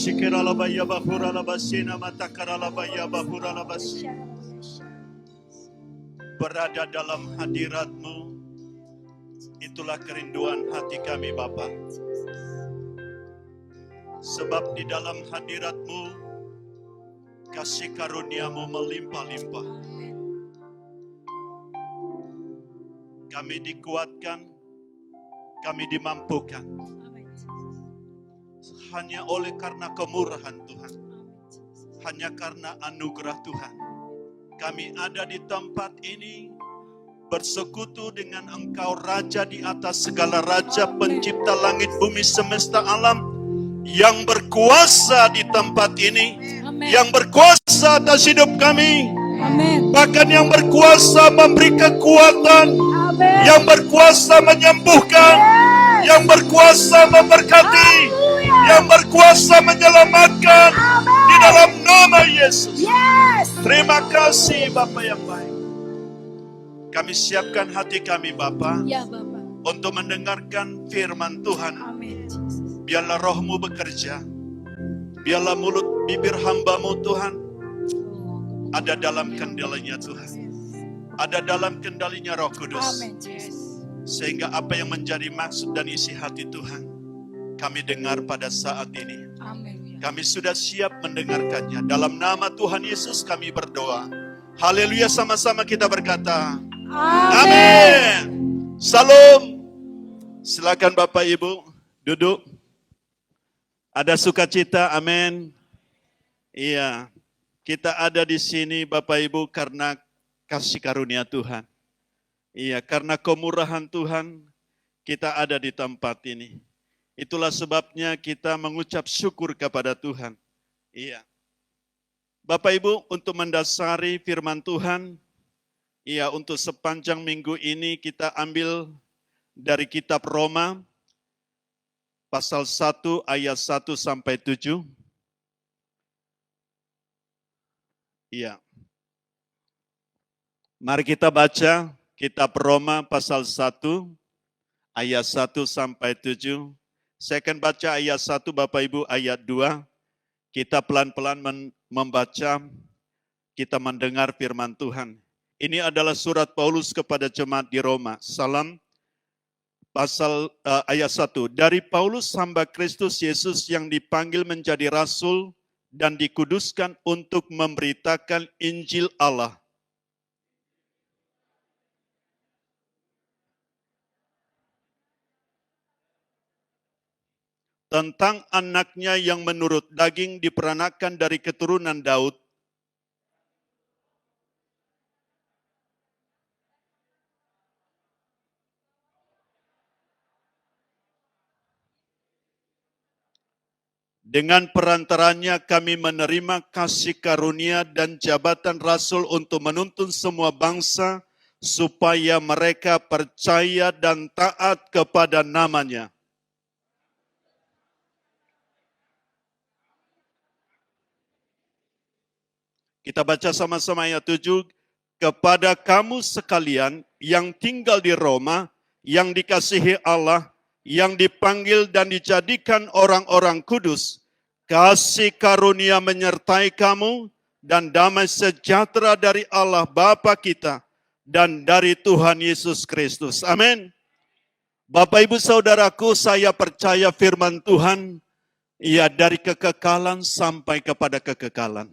Shikeralabaya bahuralabasina matakaralabaya bahuralabasi. Berada dalam hadirat-Mu, itulah kerinduan hati kami Bapa. Sebab di dalam hadirat-Mu, kasih karunia-Mu melimpah-limpah. Kami dikuatkan, kami dimampukan. Hanya oleh karena kemurahan Tuhan. Hanya karena anugerah Tuhan. Kami ada di tempat ini bersekutu dengan Engkau Raja di atas segala raja, pencipta langit bumi semesta alam, yang berkuasa di tempat ini, yang berkuasa atas hidup kami, bahkan yang berkuasa memberi kekuatan, yang berkuasa menyembuhkan, yang berkuasa memberkati, yang berkuasa menyelamatkan di dalam nama Yesus. Terima kasih Bapa yang baik. Kami siapkan hati kami Bapa, untuk mendengarkan firman Tuhan. Biarlah roh-Mu bekerja. Biarlah mulut bibir hamba-Mu Tuhan ada dalam kendalinya Tuhan. Ada dalam kendalinya Roh Kudus. Sehingga apa yang menjadi maksud dan isi hati Tuhan, kami dengar pada saat ini. Kami sudah siap mendengarkannya. Dalam nama Tuhan Yesus kami berdoa. Haleluya, sama-sama kita berkata. Amin. Salam. Silakan Bapak Ibu duduk. Ada sukacita, amin. Iya, kita ada di sini Bapak Ibu karena kasih karunia Tuhan. Iya, karena kemurahan Tuhan kita ada di tempat ini. Itulah sebabnya kita mengucap syukur kepada Tuhan. Iya. Bapak Ibu, untuk mendasari firman Tuhan, iya, untuk sepanjang minggu ini kita ambil dari kitab Roma pasal 1 ayat 1 sampai 7. Iya. Mari kita baca kitab Roma pasal 1 ayat 1 sampai 7. Saya akan baca ayat 1 Bapak Ibu, ayat 2. Kita pelan-pelan membaca, kita mendengar firman Tuhan. Ini adalah surat Paulus kepada jemaat di Roma. Salam. Pasal ayat 1. Dari Paulus hamba Kristus Yesus yang dipanggil menjadi rasul dan dikuduskan untuk memberitakan Injil Allah. Tentang anaknya yang menurut daging diperanakan dari keturunan Daud, dengan perantaranya kami menerima kasih karunia dan jabatan rasul untuk menuntun semua bangsa supaya mereka percaya dan taat kepada namanya. Kita baca sama-sama ayat 7. Kepada kamu sekalian yang tinggal di Roma, yang dikasihi Allah, yang dipanggil dan dijadikan orang-orang kudus, kasih karunia menyertai kamu dan damai sejahtera dari Allah Bapa kita dan dari Tuhan Yesus Kristus. Amin. Bapak Ibu Saudaraku, saya percaya firman Tuhan, ia dari kekekalan sampai kepada kekekalan.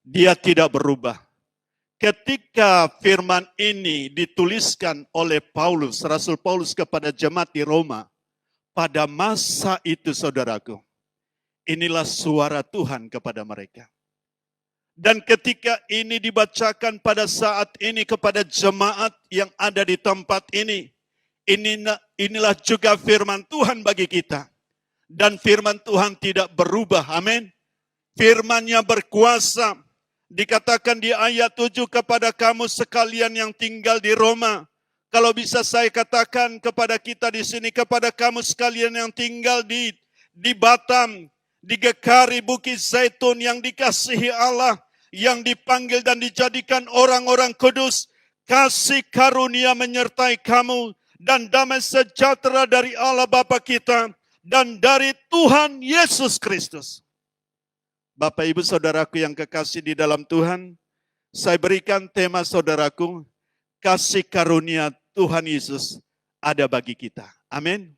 Dia tidak berubah. Ketika firman ini dituliskan oleh Paulus, Rasul Paulus kepada jemaat di Roma, pada masa itu saudaraku, inilah suara Tuhan kepada mereka. Dan ketika ini dibacakan pada saat ini kepada jemaat yang ada di tempat ini, inilah juga firman Tuhan bagi kita. Dan firman Tuhan tidak berubah, amin. Firman-Nya berkuasa. Dikatakan di ayat 7 kepada kamu sekalian yang tinggal di Roma. Kalau bisa saya katakan kepada kita di sini, kepada kamu sekalian yang tinggal di Batam, di Gekari Bukit Zaitun yang dikasihi Allah, yang dipanggil dan dijadikan orang-orang kudus, kasih karunia menyertai kamu dan damai sejahtera dari Allah Bapa kita dan dari Tuhan Yesus Kristus. Bapak Ibu Saudaraku yang kekasih di dalam Tuhan, saya berikan tema saudaraku, kasih karunia Tuhan Yesus ada bagi kita. Amin.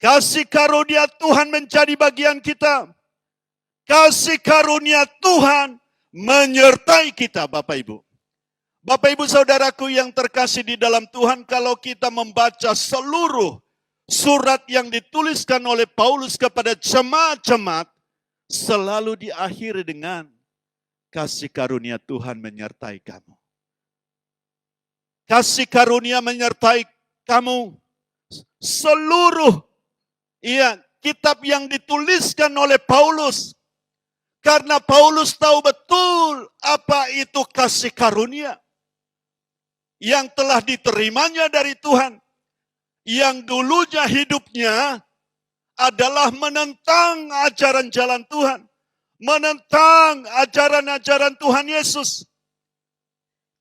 Kasih karunia Tuhan menjadi bagian kita. Kasih karunia Tuhan menyertai kita, Bapak Ibu. Bapak Ibu Saudaraku yang terkasih di dalam Tuhan, kalau kita membaca seluruh surat yang dituliskan oleh Paulus kepada jemaat-jemaat, selalu diakhiri dengan kasih karunia Tuhan menyertai kamu. Kasih karunia menyertai kamu. Seluruh kitab yang dituliskan oleh Paulus. Karena Paulus tahu betul apa itu kasih karunia yang telah diterimanya dari Tuhan. Yang dulunya hidupnya adalah menentang ajaran jalan Tuhan. Menentang ajaran-ajaran Tuhan Yesus.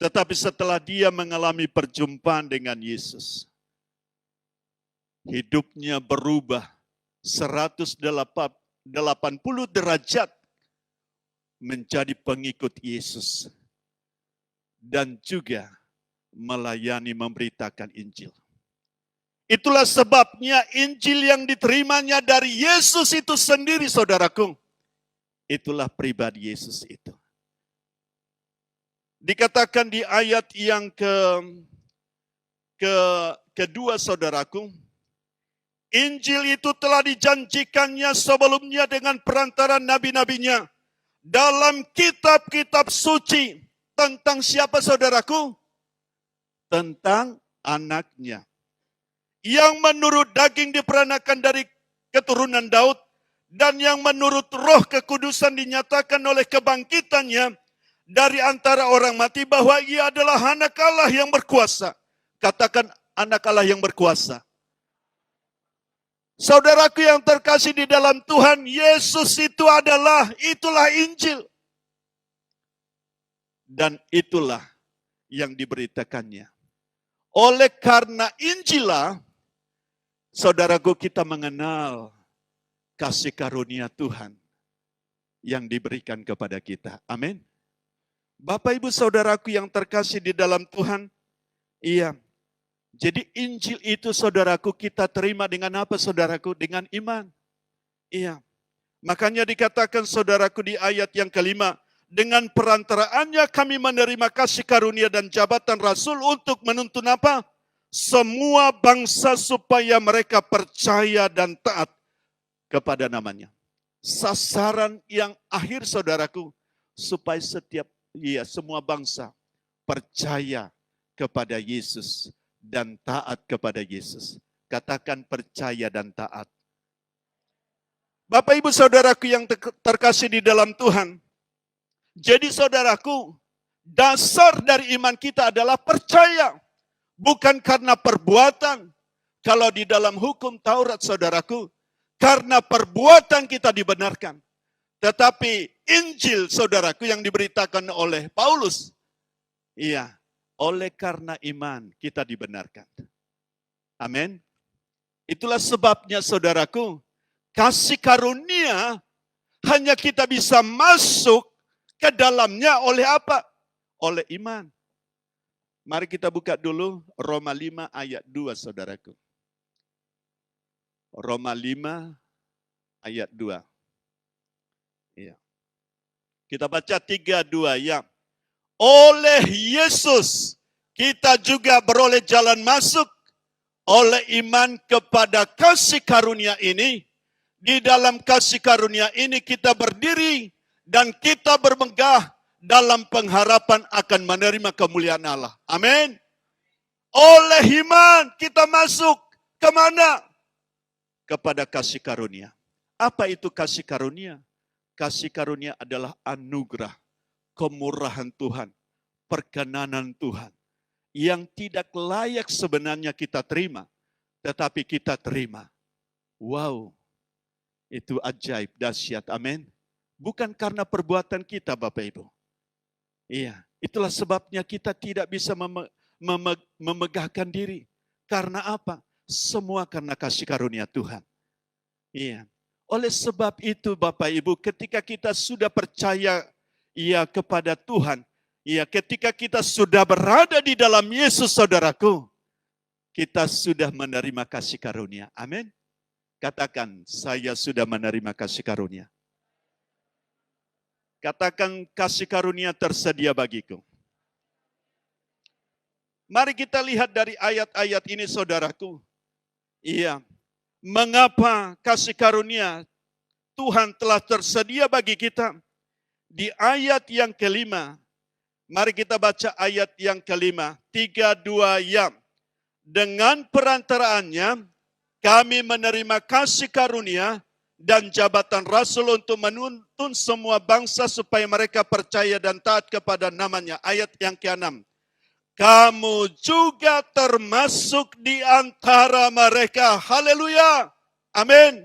Tetapi setelah dia mengalami perjumpaan dengan Yesus, hidupnya berubah 180 derajat menjadi pengikut Yesus. Dan juga melayani memberitakan Injil. Itulah sebabnya Injil yang diterimanya dari Yesus itu sendiri, saudaraku. Itulah pribadi Yesus itu. Dikatakan di ayat yang kedua, saudaraku, Injil itu telah dijanjikannya sebelumnya dengan perantaran nabi-nabinya dalam kitab-kitab suci. Tentang siapa, saudaraku? Tentang anaknya. Yang menurut daging diperanakan dari keturunan Daud, dan yang menurut roh kekudusan dinyatakan oleh kebangkitannya dari antara orang mati, bahwa ia adalah anak Allah yang berkuasa. Katakan, anak Allah yang berkuasa. Saudaraku yang terkasih di dalam Tuhan, Yesus itulah Injil. Dan itulah yang diberitakannya. Oleh karena Injillah, saudaraku, kita mengenal kasih karunia Tuhan yang diberikan kepada kita. Amin. Bapak Ibu Saudaraku yang terkasih di dalam Tuhan, jadi Injil itu, saudaraku, kita terima dengan apa, saudaraku? Dengan iman. Makanya dikatakan, saudaraku, di ayat yang kelima, dengan perantaraannya kami menerima kasih karunia dan jabatan Rasul untuk menuntun apa? Semua bangsa supaya mereka percaya dan taat kepada namanya. Sasaran yang akhir, saudaraku, supaya semua bangsa percaya kepada Yesus dan taat kepada Yesus. Katakan, percaya dan taat. Bapak Ibu Saudaraku yang terkasih di dalam Tuhan, jadi saudaraku, dasar dari iman kita adalah percaya. Bukan karena perbuatan. Kalau di dalam hukum Taurat, saudaraku, karena perbuatan kita dibenarkan. Tetapi Injil, saudaraku, yang diberitakan oleh Paulus, oleh karena iman kita dibenarkan. Amin. Itulah sebabnya, saudaraku, kasih karunia hanya kita bisa masuk ke dalamnya oleh apa? Oleh iman. Mari kita buka dulu Roma 5 ayat 2, saudaraku. Roma 5 ayat 2. Kita baca 3-2 ya. Oleh Yesus kita juga beroleh jalan masuk oleh iman kepada kasih karunia ini. Di dalam kasih karunia ini kita berdiri dan kita bermegah dalam pengharapan akan menerima kemuliaan Allah. Amin. Oleh iman kita masuk kemana? Kepada kasih karunia. Apa itu kasih karunia? Kasih karunia adalah anugerah, kemurahan Tuhan, perkenanan Tuhan yang tidak layak sebenarnya kita terima, tetapi kita terima. Wow, itu ajaib, dahsyat, amin. Bukan karena perbuatan kita, Bapak Ibu. Itulah sebabnya kita tidak bisa memegahkan diri. Karena apa? Semua karena kasih karunia Tuhan. Oleh sebab itu Bapak Ibu, ketika kita sudah percaya kepada Tuhan, ketika kita sudah berada di dalam Yesus saudaraku, kita sudah menerima kasih karunia. Amin. Katakan, saya sudah menerima kasih karunia. Katakan, kasih karunia tersedia bagiku. Mari kita lihat dari ayat-ayat ini saudaraku. Mengapa kasih karunia Tuhan telah tersedia bagi kita? Di ayat yang kelima, mari kita baca ayat yang kelima, 3-2 ya. Dengan perantaraannya, kami menerima kasih karunia dan jabatan rasul untuk menuntun semua bangsa supaya mereka percaya dan taat kepada namanya. Ayat yang ke-6. Kamu juga termasuk di antara mereka. Haleluya. Amin.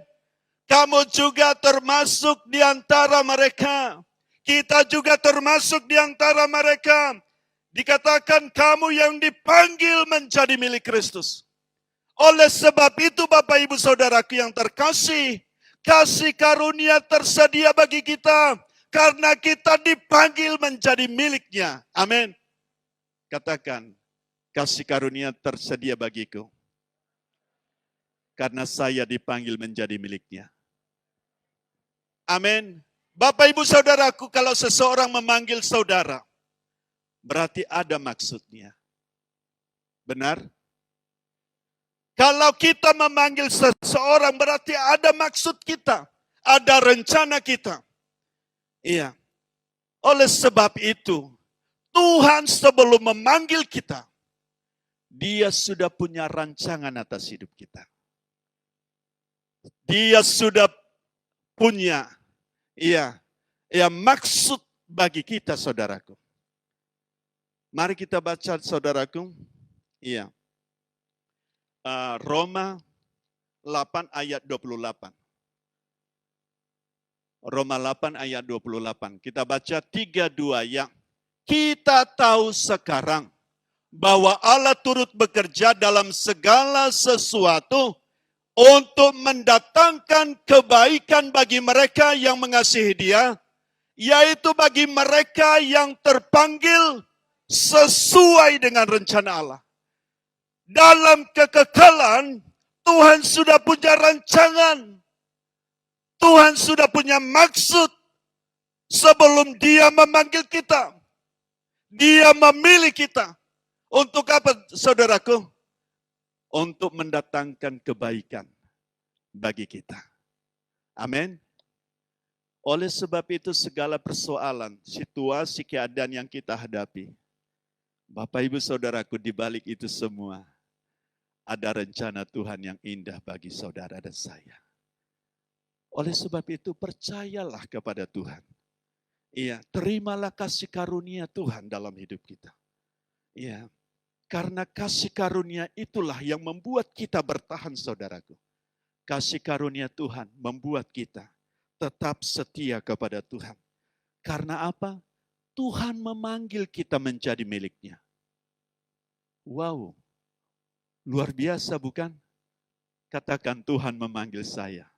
Kamu juga termasuk di antara mereka. Kita juga termasuk di antara mereka. Dikatakan kamu yang dipanggil menjadi milik Kristus. Oleh sebab itu Bapak Ibu Saudaraku yang terkasih, kasih karunia tersedia bagi kita karena kita dipanggil menjadi miliknya. Amin. Katakan, kasih karunia tersedia bagiku karena saya dipanggil menjadi miliknya. Amin. Bapak Ibu Saudaraku, kalau seseorang memanggil saudara, berarti ada maksudnya. Benar? Kalau kita memanggil seseorang berarti ada maksud kita, ada rencana kita. Iya. Oleh sebab itu, Tuhan sebelum memanggil kita, Dia sudah punya rancangan atas hidup kita. Dia sudah punya maksud bagi kita saudaraku. Mari kita baca saudaraku. Roma 8 ayat 28. Roma 8 ayat 28. Kita baca 3-2 ya. Kita tahu sekarang bahwa Allah turut bekerja dalam segala sesuatu untuk mendatangkan kebaikan bagi mereka yang mengasihi Dia, yaitu bagi mereka yang terpanggil sesuai dengan rencana Allah. Dalam kekekalan, Tuhan sudah punya rancangan. Tuhan sudah punya maksud sebelum Dia memanggil kita. Dia memilih kita. Untuk apa, saudaraku? Untuk mendatangkan kebaikan bagi kita. Amin. Oleh sebab itu segala persoalan, situasi, keadaan yang kita hadapi, Bapak Ibu Saudaraku, di balik itu semua, ada rencana Tuhan yang indah bagi saudara dan saya. Oleh sebab itu percayalah kepada Tuhan. Terimalah kasih karunia Tuhan dalam hidup kita. Karena kasih karunia itulah yang membuat kita bertahan saudaraku. Kasih karunia Tuhan membuat kita tetap setia kepada Tuhan. Karena apa? Tuhan memanggil kita menjadi miliknya. Wow. Luar biasa bukan? Katakan Tuhan memanggil saya.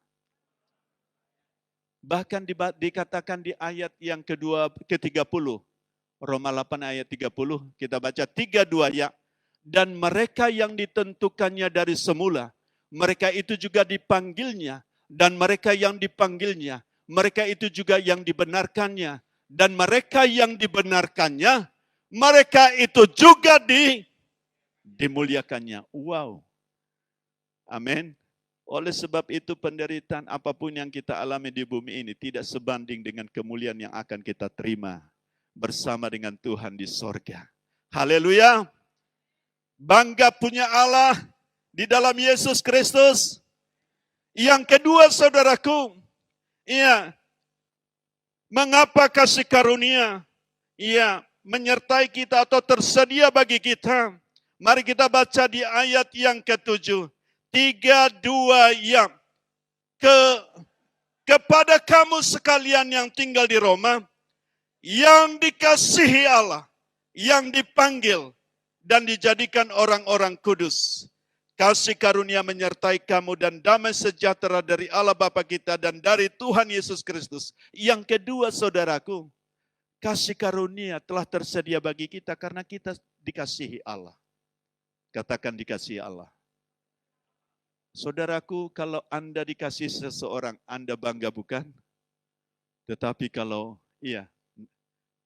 Bahkan dikatakan di ayat yang ke-30. Roma 8 ayat 30. Kita baca 3-2 ya. Dan mereka yang ditentukannya dari semula. Mereka itu juga dipanggilnya. Dan mereka yang dipanggilnya. Mereka itu juga yang dibenarkannya. Dan mereka yang dibenarkannya. Mereka itu juga dimuliakannya. Wow. Amin. Oleh sebab itu penderitaan apapun yang kita alami di bumi ini tidak sebanding dengan kemuliaan yang akan kita terima bersama dengan Tuhan di sorga. Haleluya. Bangga punya Allah di dalam Yesus Kristus. Yang kedua saudaraku, mengapa kasih karunia menyertai kita atau tersedia bagi kita? Mari kita baca di ayat yang ke-7. 3-2 ya. Kepada kamu sekalian yang tinggal di Roma, yang dikasihi Allah, yang dipanggil dan dijadikan orang-orang kudus. kasih karunia menyertai kamu dan damai sejahtera dari Allah Bapa kita dan dari Tuhan Yesus Kristus. Yang kedua saudaraku, kasih karunia telah tersedia bagi kita karena kita dikasihi Allah. Katakan dikasihi Allah. Saudaraku, kalau Anda dikasihi seseorang, Anda bangga bukan? Tetapi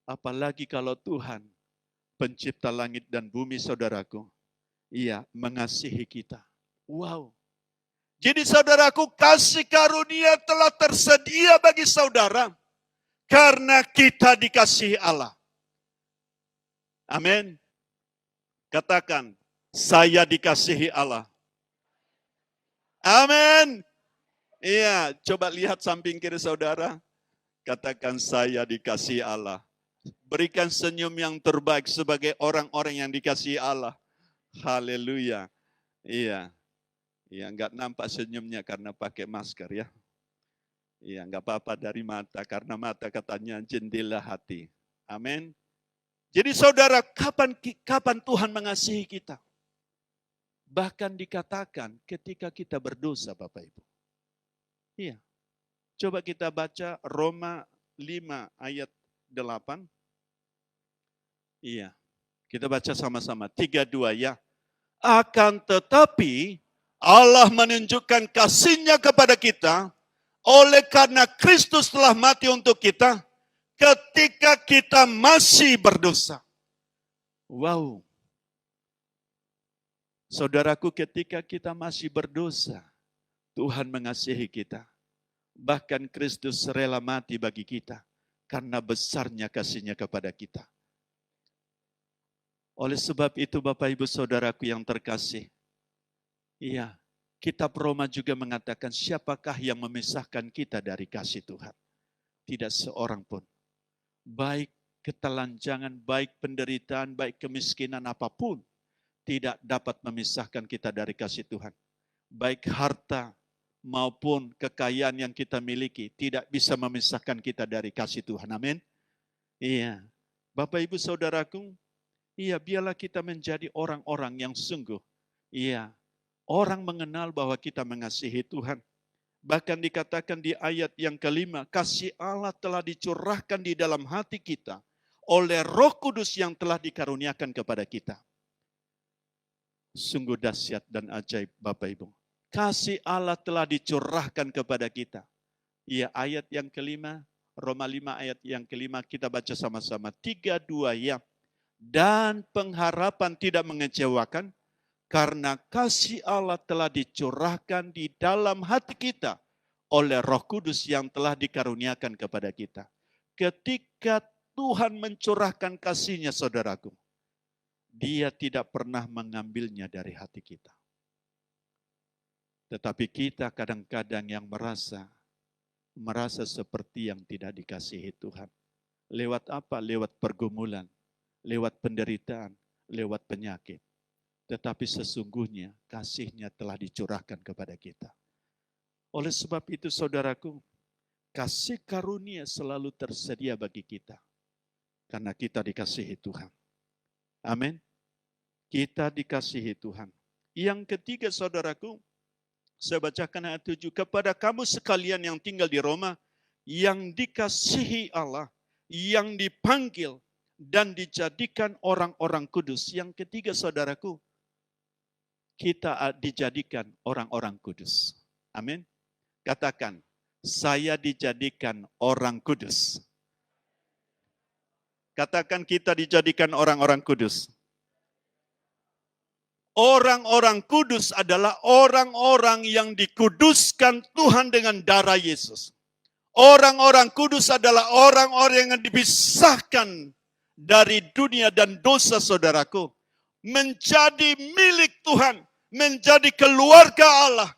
apalagi kalau Tuhan, pencipta langit dan bumi saudaraku, mengasihi kita. Wow. Jadi saudaraku, kasih karunia telah tersedia bagi saudara karena kita dikasihi Allah. Amin. Katakan, saya dikasihi Allah. Amin. Iya, coba lihat samping kiri saudara. Katakan, saya dikasihi Allah. Berikan senyum yang terbaik sebagai orang-orang yang dikasihi Allah. Haleluya. Iya, enggak nampak senyumnya karena pakai masker ya. Iya, enggak apa-apa dari mata, karena mata katanya jendela hati. Amin. Jadi saudara, kapan Tuhan mengasihi kita? Bahkan dikatakan ketika kita berdosa, Bapak Ibu. Iya. Coba kita baca Roma 5 ayat 8. Iya. Kita baca sama-sama. 3-2 ya. Akan tetapi Allah menunjukkan kasih-Nya kepada kita oleh karena Kristus telah mati untuk kita ketika kita masih berdosa. Wow. Saudaraku, ketika kita masih berdosa, Tuhan mengasihi kita. Bahkan Kristus rela mati bagi kita karena besarnya kasih-Nya kepada kita. Oleh sebab itu Bapak Ibu Saudaraku yang terkasih, kitab Roma juga mengatakan siapakah yang memisahkan kita dari kasih Tuhan? Tidak seorang pun. Baik ketelanjangan, baik penderitaan, baik kemiskinan apapun, tidak dapat memisahkan kita dari kasih Tuhan. Baik harta maupun kekayaan yang kita miliki, tidak bisa memisahkan kita dari kasih Tuhan. Amin. Iya. Bapak Ibu Saudaraku, biarlah kita menjadi orang-orang yang sungguh. Orang mengenal bahwa kita mengasihi Tuhan. Bahkan dikatakan di ayat yang kelima, kasih Allah telah dicurahkan di dalam hati kita oleh Roh Kudus yang telah dikaruniakan kepada kita. Sungguh dahsyat dan ajaib Bapak Ibu. Kasih Allah telah dicurahkan kepada kita. Ayat yang kelima, Roma 5 ayat yang kelima, kita baca sama-sama. 3-2 ya. Dan pengharapan tidak mengecewakan, karena kasih Allah telah dicurahkan di dalam hati kita oleh Roh Kudus yang telah dikaruniakan kepada kita. Ketika Tuhan mencurahkan kasih-Nya, saudaraku, Dia tidak pernah mengambilnya dari hati kita. Tetapi kita kadang-kadang yang merasa seperti yang tidak dikasihi Tuhan. Lewat apa? Lewat pergumulan, lewat penderitaan, lewat penyakit. Tetapi sesungguhnya kasih-Nya telah dicurahkan kepada kita. Oleh sebab itu saudaraku, kasih karunia selalu tersedia bagi kita. Karena kita dikasihi Tuhan. Amin. Kita dikasihi Tuhan. Yang ketiga saudaraku, saya bacakan ayat 7. Kepada kamu sekalian yang tinggal di Roma, yang dikasihi Allah, yang dipanggil, dan dijadikan orang-orang kudus. Yang ketiga saudaraku, kita dijadikan orang-orang kudus. Amin. Katakan, saya dijadikan orang kudus. Katakan, kita dijadikan orang-orang kudus. Orang-orang kudus adalah orang-orang yang dikuduskan Tuhan dengan darah Yesus. Orang-orang kudus adalah orang-orang yang dipisahkan dari dunia dan dosa saudaraku. Menjadi milik Tuhan. Menjadi keluarga Allah.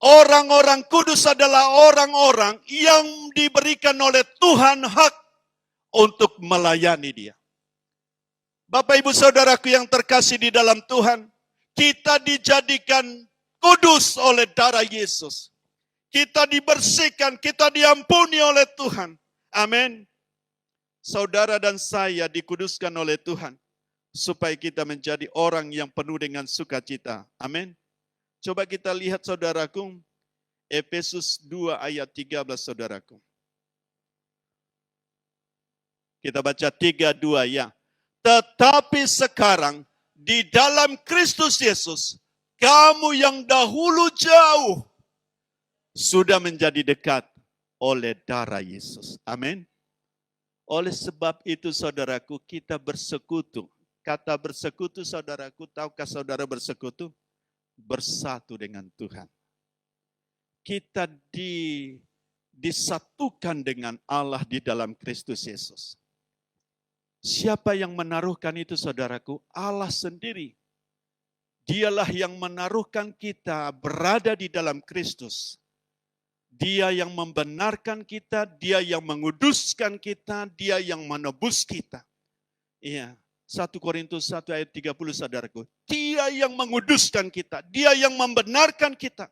Orang-orang kudus adalah orang-orang yang diberikan oleh Tuhan hak untuk melayani Dia. Bapak Ibu Saudaraku yang terkasih di dalam Tuhan, kita dijadikan kudus oleh darah Yesus. Kita dibersihkan, kita diampuni oleh Tuhan. Amin. Saudara dan saya dikuduskan oleh Tuhan supaya kita menjadi orang yang penuh dengan sukacita. Amin. Coba kita lihat saudaraku, Efesus 2 ayat 13 saudaraku. Kita baca 3:2 ya. Tetapi sekarang di dalam Kristus Yesus, kamu yang dahulu jauh sudah menjadi dekat oleh darah Yesus. Amin. Oleh sebab itu saudaraku, kita bersekutu. Kata bersekutu saudaraku, tahukah saudara bersekutu? Bersatu dengan Tuhan. Kita disatukan dengan Allah di dalam Kristus Yesus. Siapa yang menaruhkan itu saudaraku? Allah sendiri. Dialah yang menaruhkan kita berada di dalam Kristus. Dia yang membenarkan kita, dia yang menguduskan kita, dia yang menebus kita. Iya, 1 Korintus 1 ayat 30 saudaraku. Dia yang menguduskan kita, dia yang membenarkan kita.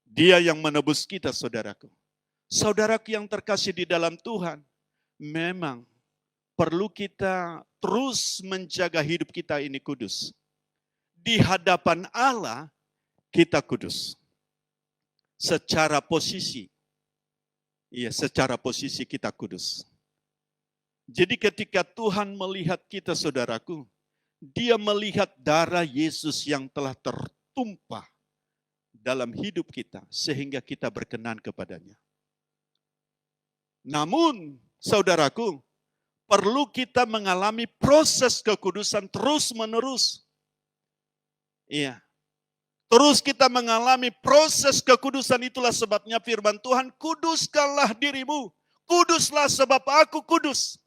Dia yang menebus kita saudaraku. Saudaraku yang terkasih di dalam Tuhan, memang perlu kita terus menjaga hidup kita ini kudus. Di hadapan Allah kita kudus. Secara posisi. Iya, secara posisi kita kudus. Jadi ketika Tuhan melihat kita saudaraku, Dia melihat darah Yesus yang telah tertumpah dalam hidup kita sehingga kita berkenan kepadanya. Namun, saudaraku, perlu kita mengalami proses kekudusan terus-menerus. Iya. Terus kita mengalami proses kekudusan, itulah sebabnya firman Tuhan, kuduskanlah dirimu. Kuduslah sebab aku kudus.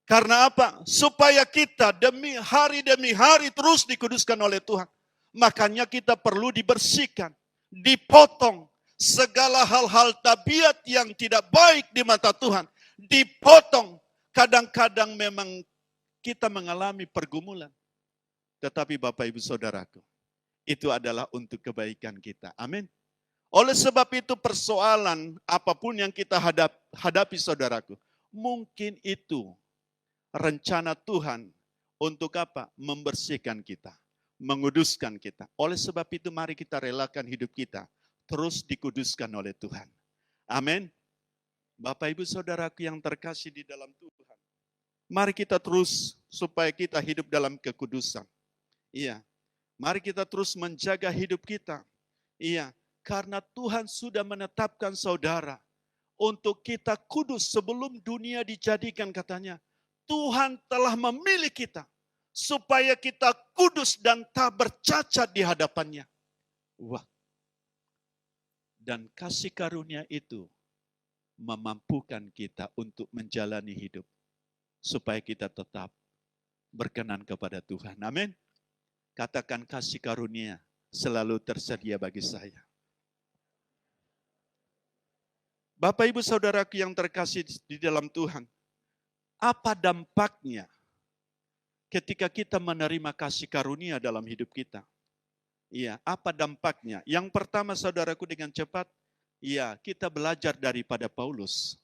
Karena apa? Supaya kita demi hari terus dikuduskan oleh Tuhan. Makanya kita perlu dibersihkan, dipotong segala hal-hal tabiat yang tidak baik di mata Tuhan. Dipotong. Kadang-kadang memang kita mengalami pergumulan. Tetapi Bapak Ibu Saudaraku, itu adalah untuk kebaikan kita. Amin. Oleh sebab itu persoalan apapun yang kita hadapi saudaraku, mungkin itu rencana Tuhan untuk apa? Membersihkan kita, menguduskan kita. Oleh sebab itu mari kita relakan hidup kita terus dikuduskan oleh Tuhan. Amin. Bapak Ibu Saudaraku yang terkasih di dalam Tuhan, mari kita terus supaya kita hidup dalam kekudusan. Iya. Mari kita terus menjaga hidup kita. Iya, karena Tuhan sudah menetapkan saudara untuk kita kudus sebelum dunia dijadikan katanya. Tuhan telah memilih kita supaya kita kudus dan tak bercacat di hadapannya. Wah. Dan kasih karunia itu memampukan kita untuk menjalani hidup supaya kita tetap berkenan kepada Tuhan. Amin. Katakan kasih karunia selalu tersedia bagi saya. Bapak Ibu Saudaraku yang terkasih di dalam Tuhan, apa dampaknya ketika kita menerima kasih karunia dalam hidup kita? Iya, apa dampaknya? Yang pertama saudaraku dengan cepat, iya, kita belajar daripada Paulus.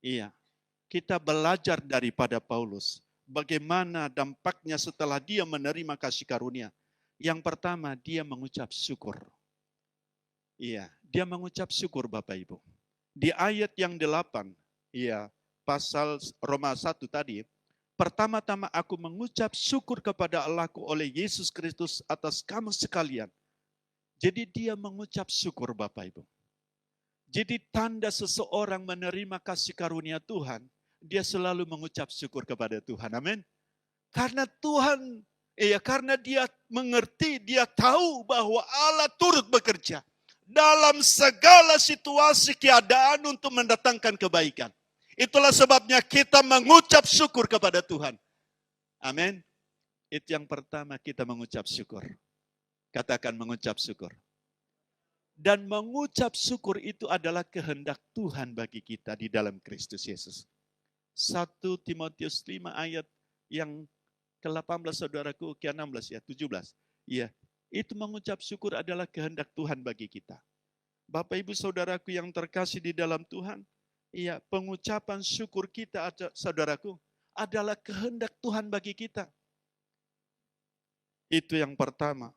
Iya, kita belajar daripada Paulus. Bagaimana dampaknya setelah dia menerima kasih karunia. Yang pertama, dia mengucap syukur. Iya, dia mengucap syukur Bapak Ibu. Di ayat yang 8, iya, pasal Roma 1 tadi, pertama-tama aku mengucap syukur kepada Allahku oleh Yesus Kristus atas kamu sekalian. Jadi dia mengucap syukur Bapak Ibu. Jadi tanda seseorang menerima kasih karunia Tuhan, dia selalu mengucap syukur kepada Tuhan. Amin. Karena Tuhan, karena dia mengerti, dia tahu bahwa Allah turut bekerja dalam segala situasi keadaan untuk mendatangkan kebaikan. Itulah sebabnya kita mengucap syukur kepada Tuhan. Amin. Itu yang pertama, kita mengucap syukur. Katakan mengucap syukur. Dan mengucap syukur itu adalah kehendak Tuhan bagi kita di dalam Kristus Yesus. 1 Timotius 5 ayat yang ke-18 saudaraku, ke-16 ya, 17. Ya, itu mengucap syukur adalah kehendak Tuhan bagi kita. Bapak Ibu Saudaraku yang terkasih di dalam Tuhan, ya, pengucapan syukur kita saudaraku adalah kehendak Tuhan bagi kita. Itu yang pertama.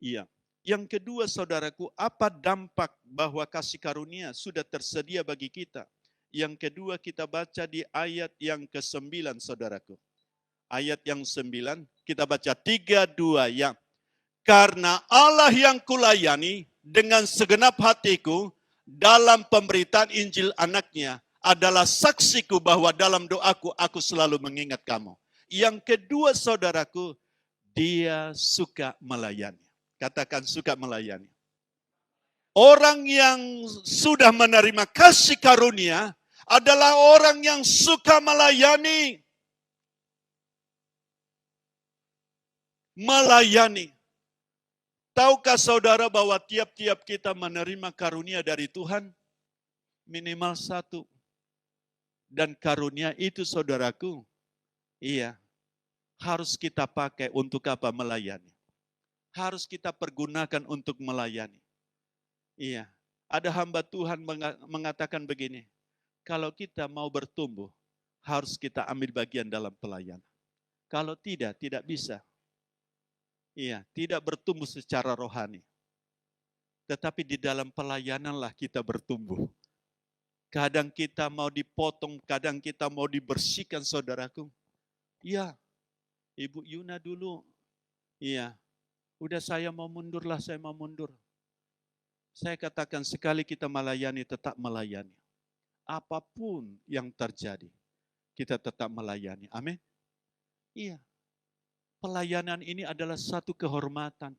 Iya. Yang kedua, saudaraku, apa dampak bahwa kasih karunia sudah tersedia bagi kita? Yang kedua kita baca di ayat yang ke-9, saudaraku. Ayat yang 9, kita baca 3, 2, ya. Karena Allah yang kulayani dengan segenap hatiku dalam pemberitaan Injil anaknya adalah saksiku bahwa dalam doaku aku selalu mengingat kamu. Yang kedua, saudaraku, dia suka melayani. Katakan suka melayani. Orang yang sudah menerima kasih karunia adalah orang yang suka melayani. Melayani. Tahukah saudara bahwa tiap-tiap kita menerima karunia dari Tuhan? Minimal satu. Dan karunia itu, saudaraku, iya, harus kita pakai untuk apa? Melayani. Harus kita pergunakan untuk melayani. Iya, ada hamba Tuhan mengatakan begini, kalau kita mau bertumbuh, harus kita ambil bagian dalam pelayanan. Kalau tidak, tidak bisa. Iya, tidak bertumbuh secara rohani. Tetapi di dalam pelayananlah kita bertumbuh. Kadang kita mau dipotong, kadang kita mau dibersihkan, saudaraku. Iya, Ibu Yuna dulu, iya, udah saya mau mundur lah, saya mau mundur. Saya katakan sekali kita melayani, tetap melayani. Apapun yang terjadi, kita tetap melayani. Amin. Iya. Pelayanan ini adalah satu kehormatan.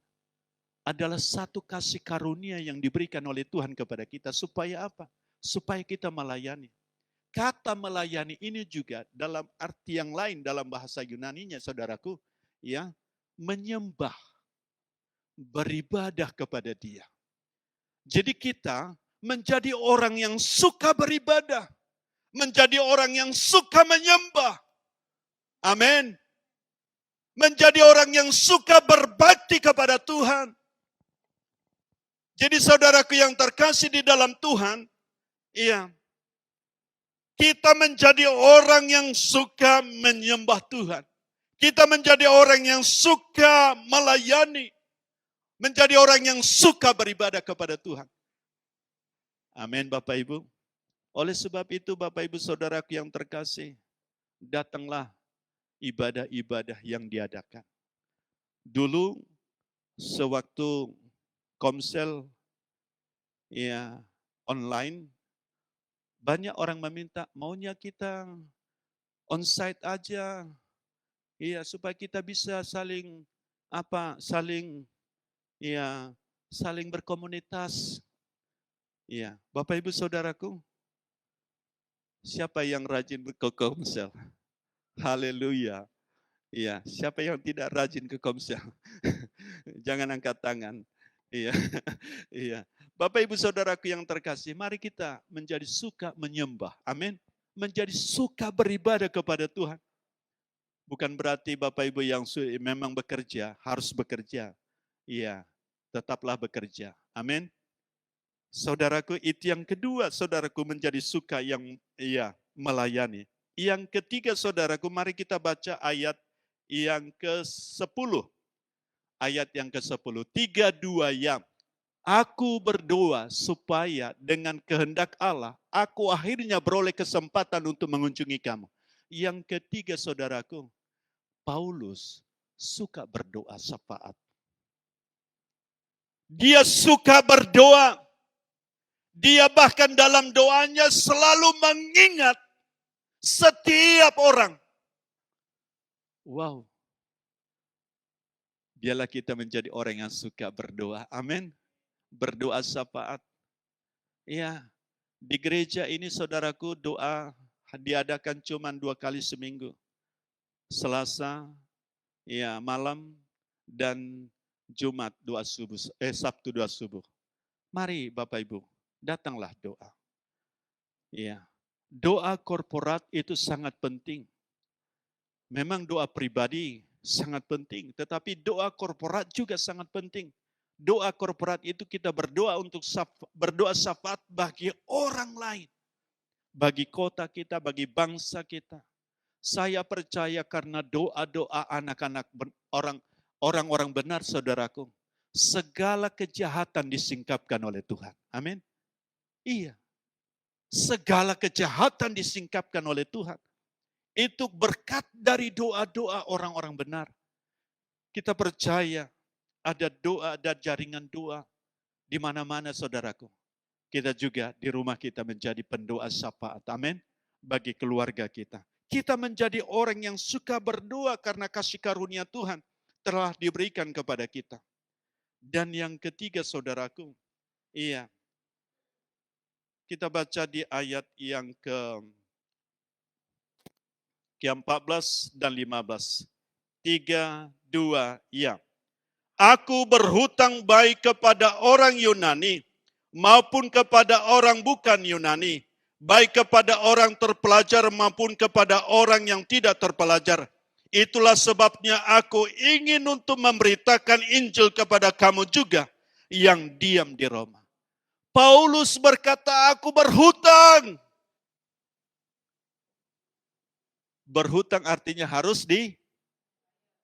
Adalah satu kasih karunia yang diberikan oleh Tuhan kepada kita. Supaya apa? Supaya kita melayani. Kata melayani ini juga dalam arti yang lain dalam bahasa Yunaninya, saudaraku, ya, menyembah, beribadah kepada Dia. Jadi kita menjadi orang yang suka beribadah, menjadi orang yang suka menyembah. Amin. Menjadi orang yang suka berbakti kepada Tuhan. Jadi saudaraku yang terkasih di dalam Tuhan, iya, kita menjadi orang yang suka menyembah Tuhan. Kita menjadi orang yang suka melayani. Menjadi orang yang suka beribadah kepada Tuhan. Amin, Bapak Ibu. Oleh sebab itu, Bapak Ibu saudaraku yang terkasih, datanglah ibadah-ibadah yang diadakan. Dulu, sewaktu Komsel ya online, banyak orang meminta maunya kita onsite aja, iya, supaya kita bisa saling berkomunitas. Iya, Bapak Ibu saudaraku, siapa yang rajin ke Komsel? Haleluya. Iya, siapa yang tidak rajin ke Komsel? Jangan angkat tangan. Iya, iya. Bapak Ibu saudaraku yang terkasih, mari kita menjadi suka menyembah. Amin. Menjadi suka beribadah kepada Tuhan. Bukan berarti Bapak Ibu yang memang bekerja, harus bekerja. Iya, tetaplah bekerja. Amin. Saudaraku, itu yang kedua, saudaraku menjadi suka yang melayani. Yang ketiga, saudaraku, mari kita baca ayat yang ke-10. Ayat yang ke-10. 3, 2, ya. Aku berdoa supaya dengan kehendak Allah, aku akhirnya beroleh kesempatan untuk mengunjungi kamu. Yang ketiga, saudaraku, Paulus suka berdoa syafaat. Dia suka berdoa. Dia bahkan dalam doanya selalu mengingat setiap orang. Wow. Biarlah kita menjadi orang yang suka berdoa. Amin. Berdoa syafaat. Ya, di gereja ini saudaraku doa diadakan cuma 2 kali seminggu. Selasa, ya malam, dan Jumat Sabtu 2 subuh. Mari Bapak Ibu, datanglah doa. Ya, doa korporat itu sangat penting. Memang doa pribadi sangat penting, tetapi doa korporat juga sangat penting. Doa korporat itu kita berdoa untuk berdoa syafaat bagi orang lain. Bagi kota kita, bagi bangsa kita. Saya percaya karena doa-doa anak-anak Orang-orang benar, saudaraku, segala kejahatan disingkapkan oleh Tuhan. Amin. Iya. Segala kejahatan disingkapkan oleh Tuhan. Itu berkat dari doa-doa orang-orang benar. Kita percaya ada doa, ada jaringan doa di mana-mana, saudaraku. Kita juga di rumah kita menjadi pendoa syafaat. Amin. Bagi keluarga kita. Kita menjadi orang yang suka berdoa karena kasih karunia Tuhan telah diberikan kepada kita. Dan yang ketiga, saudaraku, iya, kita baca di ayat yang ke-14 dan 15. 3, 2, ya. Aku berhutang baik kepada orang Yunani maupun kepada orang bukan Yunani, baik kepada orang terpelajar maupun kepada orang yang tidak terpelajar. Itulah sebabnya aku ingin untuk memberitakan Injil kepada kamu juga yang diam di Roma. Paulus berkata, aku berhutang. Berhutang artinya harus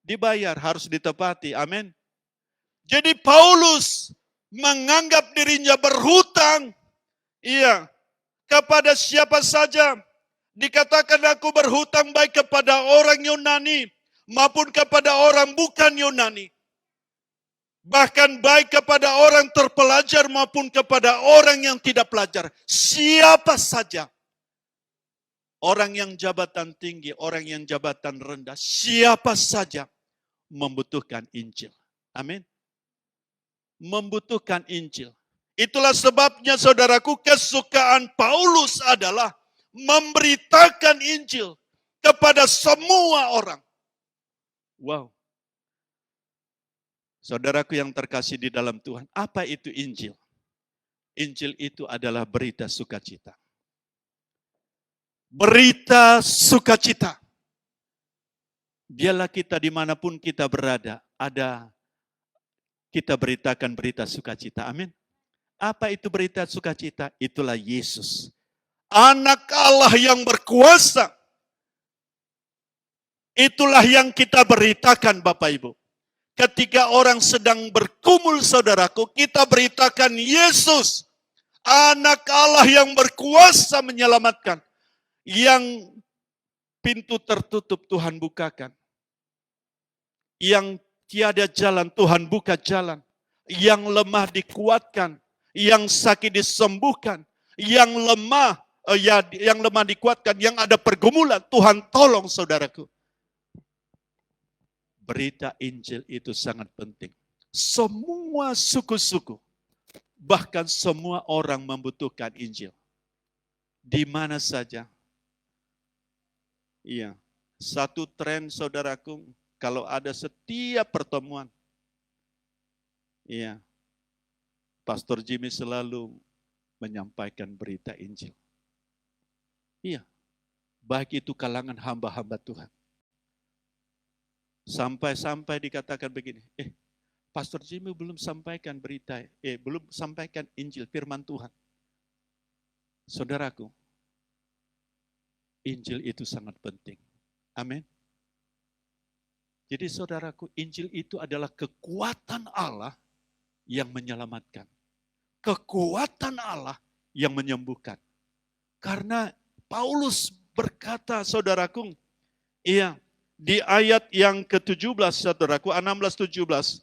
dibayar, harus ditepati. Amin. Jadi Paulus menganggap dirinya berhutang. Iya, kepada siapa saja. Dikatakan aku berhutang baik kepada orang Yunani maupun kepada orang bukan Yunani. Bahkan baik kepada orang terpelajar maupun kepada orang yang tidak pelajar. Siapa saja. Orang yang jabatan tinggi, orang yang jabatan rendah. Siapa saja membutuhkan Injil. Amin. Membutuhkan Injil. Itulah sebabnya saudaraku, kesukaan Paulus adalah memberitakan Injil kepada semua orang. Wow. Saudaraku yang terkasih di dalam Tuhan, apa itu Injil? Injil itu adalah berita sukacita. Berita sukacita. Biarlah kita dimanapun kita berada, kita beritakan berita sukacita. Amin. Apa itu berita sukacita? Itulah Yesus. Anak Allah yang berkuasa. Itulah yang kita beritakan, Bapak Ibu. Ketika orang sedang berkumul, saudaraku, kita beritakan Yesus, anak Allah yang berkuasa menyelamatkan. Yang pintu tertutup Tuhan bukakan. Yang tiada jalan Tuhan buka jalan. Yang lemah dikuatkan. Yang sakit disembuhkan. Yang lemah dikuatkan. Yang ada pergumulan, Tuhan tolong, saudaraku. Berita Injil itu sangat penting. Semua suku-suku, bahkan semua orang membutuhkan Injil. Di mana saja. Iya. Satu tren, saudaraku, kalau ada setiap pertemuan. Iya. Pastor Jimmy selalu menyampaikan berita Injil. Iya. Baik itu kalangan hamba-hamba Tuhan. Sampai-sampai dikatakan begini, Pastor Jimmy belum sampaikan berita, belum sampaikan Injil firman Tuhan. Saudaraku, Injil itu sangat penting. Amin. Jadi saudaraku, Injil itu adalah kekuatan Allah yang menyelamatkan. Kekuatan Allah yang menyembuhkan. Karena Paulus berkata, saudaraku, iya, di ayat yang ke-17, saudaraku, 16-17,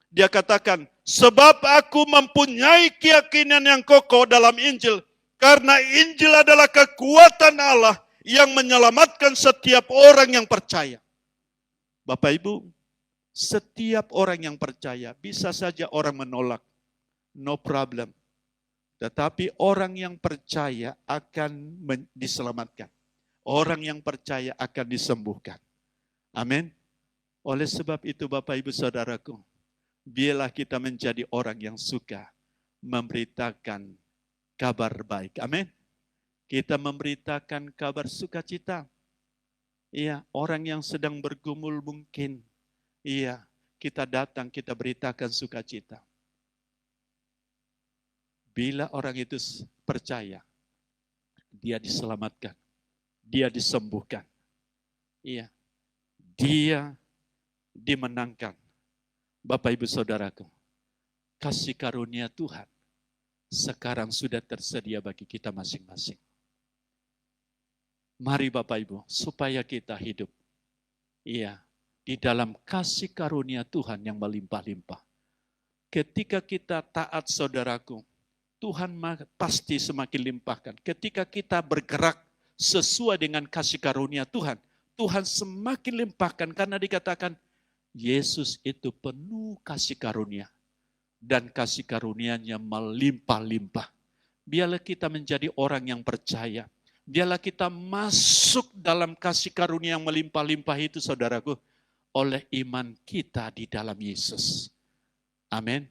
dia katakan, sebab aku mempunyai keyakinan yang kokoh dalam Injil, karena Injil adalah kekuatan Allah yang menyelamatkan setiap orang yang percaya. Bapak Ibu, setiap orang yang percaya, bisa saja orang menolak, no problem. Tetapi orang yang percaya akan diselamatkan. Orang yang percaya akan disembuhkan. Amin. Oleh sebab itu Bapak Ibu Saudaraku, biarlah kita menjadi orang yang suka memberitakan kabar baik. Amin. Kita memberitakan kabar sukacita. Iya, orang yang sedang bergumul mungkin. Iya, kita datang, kita beritakan sukacita. Bila orang itu percaya, dia diselamatkan. Dia disembuhkan. Iya. Dia dimenangkan. Bapak Ibu Saudaraku, kasih karunia Tuhan sekarang sudah tersedia bagi kita masing-masing. Mari Bapak Ibu, supaya kita hidup di dalam kasih karunia Tuhan yang melimpah-limpah. Ketika kita taat saudaraku, Tuhan pasti semakin limpahkan. Ketika kita bergerak sesuai dengan kasih karunia Tuhan, Tuhan semakin limpahkan karena dikatakan Yesus itu penuh kasih karunia dan kasih karunia-Nya melimpah-limpah. Biarlah kita menjadi orang yang percaya. Biarlah kita masuk dalam kasih karunia yang melimpah-limpah itu saudaraku oleh iman kita di dalam Yesus. Amin.